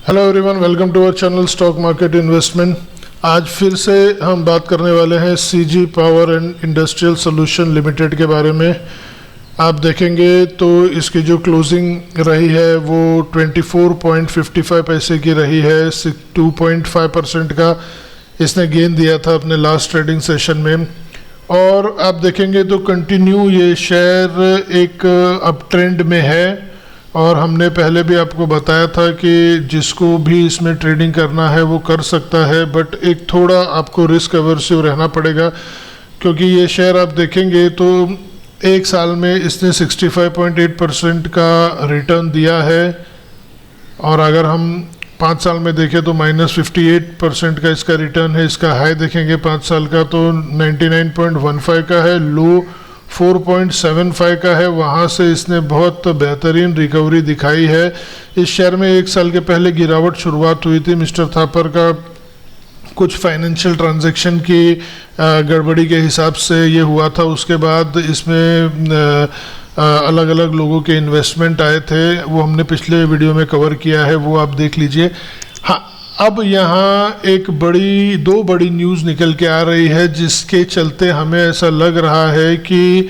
Hello everyone, welcome to our channel stock market investment. आज फिर से हम बात करने वाले हैं CG power and industrial solution limited के बारे में। आप देखेंगे तो इसकी जो क्लोजिंग रही है वो 24.55 पैसे की रही है। 2.5% का इसने गेन दिया था अपने लास्ट ट्रेडिंग सेशन में। और आप देखेंगे तो कंटिन्यू ये शेयर एक अप ट्रेंड में है। और हमने पहले भी आपको बताया था कि जिसको भी इसमें ट्रेडिंग करना है वो कर सकता है, बट एक थोड़ा आपको रिस्क अवर्सिव रहना पड़ेगा, क्योंकि ये शेयर आप देखेंगे तो एक साल में इसने 65.8% का रिटर्न दिया है। और अगर हम 5 साल में देखें तो -58% का इसका रिटर्न है। इसका हाई देखेंगे 5 साल का तो 99.15 का है, लो 4.75 का है। वहाँ से इसने बहुत बेहतरीन रिकवरी दिखाई है। इस शेयर में 1 साल के पहले गिरावट शुरुआत हुई थी। मिस्टर थापर का कुछ फाइनेंशियल ट्रांजैक्शन की गड़बड़ी के हिसाब से ये हुआ था। उसके बाद इसमें अलग अलग लोगों के इन्वेस्टमेंट आए थे, वो हमने पिछले वीडियो में कवर किया है, वो आप देख लीजिए। हाँ, अब यहाँ दो बड़ी न्यूज़ निकल के आ रही है, जिसके चलते हमें ऐसा लग रहा है कि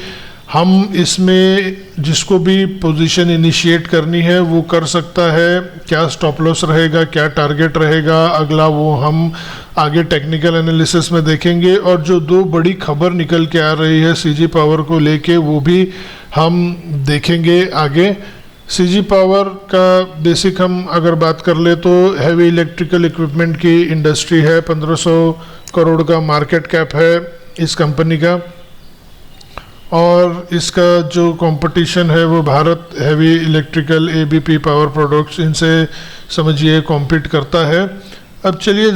हम इसमें जिसको भी पोजीशन इनिशिएट करनी है वो कर सकता है। क्या स्टॉप लॉस रहेगा, क्या टारगेट रहेगा अगला, वो हम आगे टेक्निकल एनालिसिस में देखेंगे। और जो 2 बड़ी खबर निकल के आ रही है सीजी पावर को लेके, वो भी हम देखेंगे आगे। सीजी पावर का बेसिक हम अगर बात कर ले तो हैवी इलेक्ट्रिकल इक्विपमेंट की इंडस्ट्री है। 1500 करोड़ का मार्केट कैप है इस कंपनी का। और इसका जो कंपटीशन है वो Bharat heavy electrical, ABP power products, इनसे समझिए कॉम्पीट करता है। अब चलिए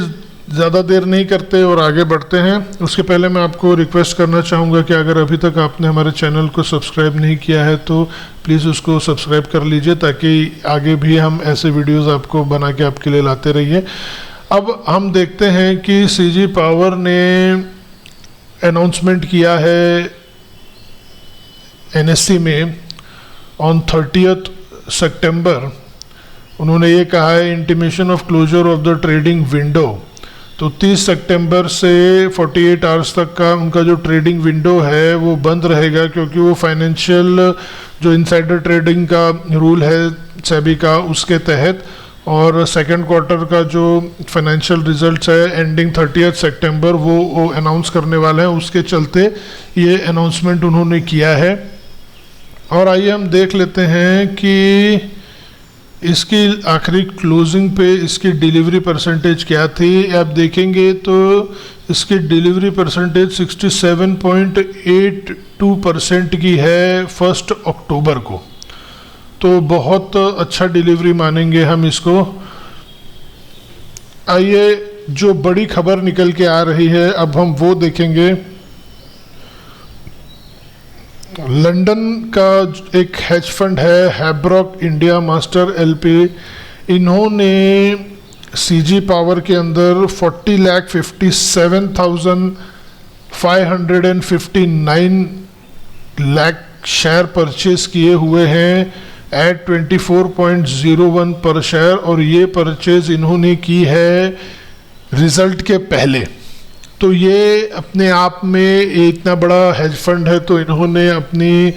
ज़्यादा देर नहीं करते और आगे बढ़ते हैं। उसके पहले मैं आपको रिक्वेस्ट करना चाहूँगा कि अगर अभी तक आपने हमारे चैनल को सब्सक्राइब नहीं किया है तो प्लीज़ उसको सब्सक्राइब कर लीजिए, ताकि आगे भी हम ऐसे वीडियोस आपको बना के आपके लिए लाते रहिए। अब हम देखते हैं कि सीजी पावर ने अनाउंसमेंट किया है एनएससी में ऑन 30 सितंबर। उन्होंने ये कहा है intimation of closure of the trading window. तो 30 सितंबर से 48 आवर्स तक का उनका जो ट्रेडिंग विंडो है वो बंद रहेगा, क्योंकि वो फाइनेंशियल जो इनसाइडर ट्रेडिंग का रूल है सेबी का, उसके तहत। और सेकंड क्वार्टर का जो फाइनेंशियल रिजल्ट्स है एंडिंग 30 सितंबर वो अनाउंस करने वाले हैं। उसके चलते ये अनाउंसमेंट उन्होंने किया है। और आइए हम देख लेते हैं कि इसकी आखिरी क्लोजिंग पे इसकी डिलीवरी परसेंटेज क्या थी। आप देखेंगे तो इसकी डिलीवरी परसेंटेज 67.82% की है 1 अक्टूबर को। तो बहुत अच्छा डिलीवरी मानेंगे हम इसको। आइए जो बड़ी खबर निकल के आ रही है अब हम वो देखेंगे। लंदन का एक हेज फंड है हैब्रॉक इंडिया मास्टर एलपी, इन्होंने सीजी पावर के अंदर 40,57,559 लाख शेयर परचेज किए हुए हैं एट 24.01 पर शेयर। और ये परचेज इन्होंने की है रिजल्ट के पहले। तो ये अपने आप में इतना बड़ा हेज फंड है, तो इन्होंने अपनी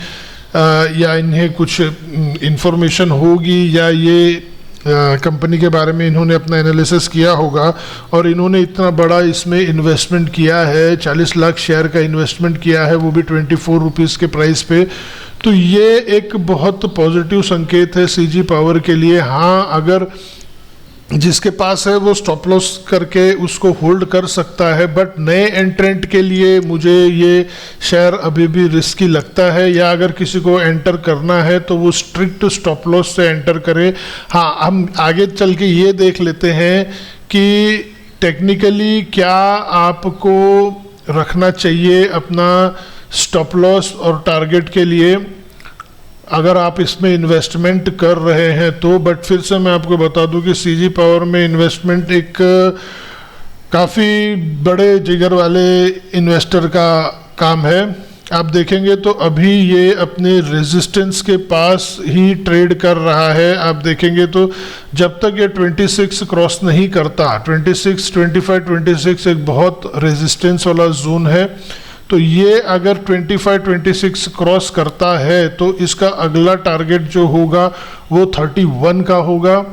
या इन्हें कुछ इंफॉर्मेशन होगी या ये कंपनी के बारे में इन्होंने अपना एनालिसिस किया होगा, और इन्होंने इतना बड़ा इसमें इन्वेस्टमेंट किया है। 40 लाख शेयर का इन्वेस्टमेंट किया है, वो भी 24 रुपीज़ के प्राइस पे। तो ये एक बहुत पॉजिटिव संकेत है सीजी पावर के लिए। हाँ, अगर जिसके पास है वो स्टॉप लॉस करके उसको होल्ड कर सकता है, बट नए एंट्रेंट के लिए मुझे ये शेयर अभी भी रिस्की लगता है। या अगर किसी को एंटर करना है तो वो स्ट्रिक्ट स्टॉप लॉस से एंटर करे। हाँ, हम आगे चल के ये देख लेते हैं कि टेक्निकली क्या आपको रखना चाहिए अपना स्टॉप लॉस और टारगेट के लिए अगर आप इसमें इन्वेस्टमेंट कर रहे हैं तो। बट फिर से मैं आपको बता दूं कि सीजी पावर में इन्वेस्टमेंट एक काफ़ी बड़े जिगर वाले इन्वेस्टर का काम है। आप देखेंगे तो अभी ये अपने रेजिस्टेंस के पास ही ट्रेड कर रहा है। आप देखेंगे तो जब तक ये 26 क्रॉस नहीं करता, 26, 25, 26 एक बहुत रेजिस्टेंस वाला जोन है, तो ये अगर 25, 26 क्रॉस करता है तो इसका अगला टारगेट जो होगा वो 31 का होगा।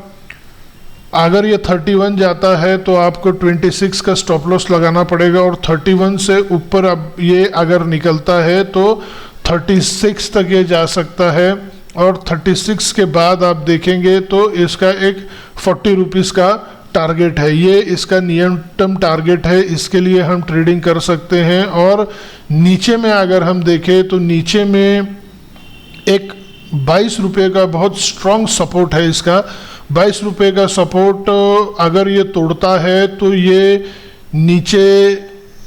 अगर ये 31 जाता है तो आपको 26 का स्टॉप लॉस लगाना पड़ेगा, और 31 से ऊपर अब ये अगर निकलता है तो 36 तक ये जा सकता है, और 36 के बाद आप देखेंगे तो इसका एक 40 रुपीज़ का टारगेट है। ये इसका न्यूनतम टारगेट है, इसके लिए हम ट्रेडिंग कर सकते हैं। और नीचे में अगर हम देखें तो नीचे में एक 22 रुपये का बहुत स्ट्रॉन्ग सपोर्ट है। इसका 22 रुपये का सपोर्ट अगर ये तोड़ता है तो ये नीचे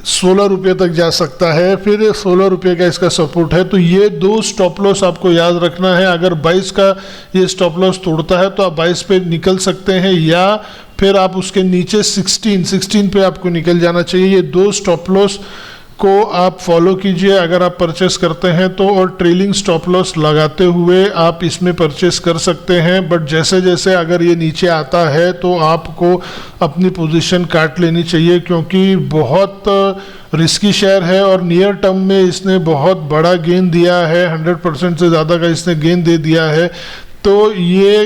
16 रुपये तक जा सकता है, फिर 16 रुपये का इसका सपोर्ट है। तो ये दो स्टॉप लॉस आपको याद रखना है। अगर 22 का ये स्टॉप लॉस तोड़ता है तो आप 22 पे निकल सकते हैं, या फिर आप उसके नीचे 16 पे आपको निकल जाना चाहिए। ये दो स्टॉप लॉस को आप फॉलो कीजिए अगर आप परचेस करते हैं तो, और ट्रेलिंग स्टॉप लॉस लगाते हुए आप इसमें परचेस कर सकते हैं। बट जैसे जैसे अगर ये नीचे आता है तो आपको अपनी पोजीशन काट लेनी चाहिए, क्योंकि बहुत रिस्की शेयर है और नियर टर्म में इसने बहुत बड़ा गेन दिया है, 100% से ज़्यादा का इसने गेन दे दिया है। तो ये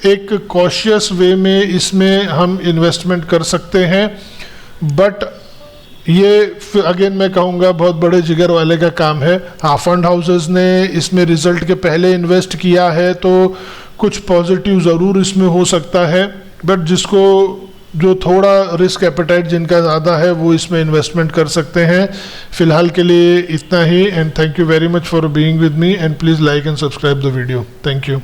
एक कॉशियस वे में इसमें हम इन्वेस्टमेंट कर सकते हैं। बट ये अगेन मैं कहूँगा बहुत बड़े जिगर वाले का काम है। हाँ, फंड हाउसेस ने इसमें रिजल्ट के पहले इन्वेस्ट किया है तो कुछ पॉजिटिव ज़रूर इसमें हो सकता है, बट जिसको जो थोड़ा रिस्क एपेटाइट जिनका ज़्यादा है वो इसमें इन्वेस्टमेंट कर सकते हैं। फ़िलहाल के लिए इतना ही, and thank you very much for being with me, and please like and subscribe the video. Thank you.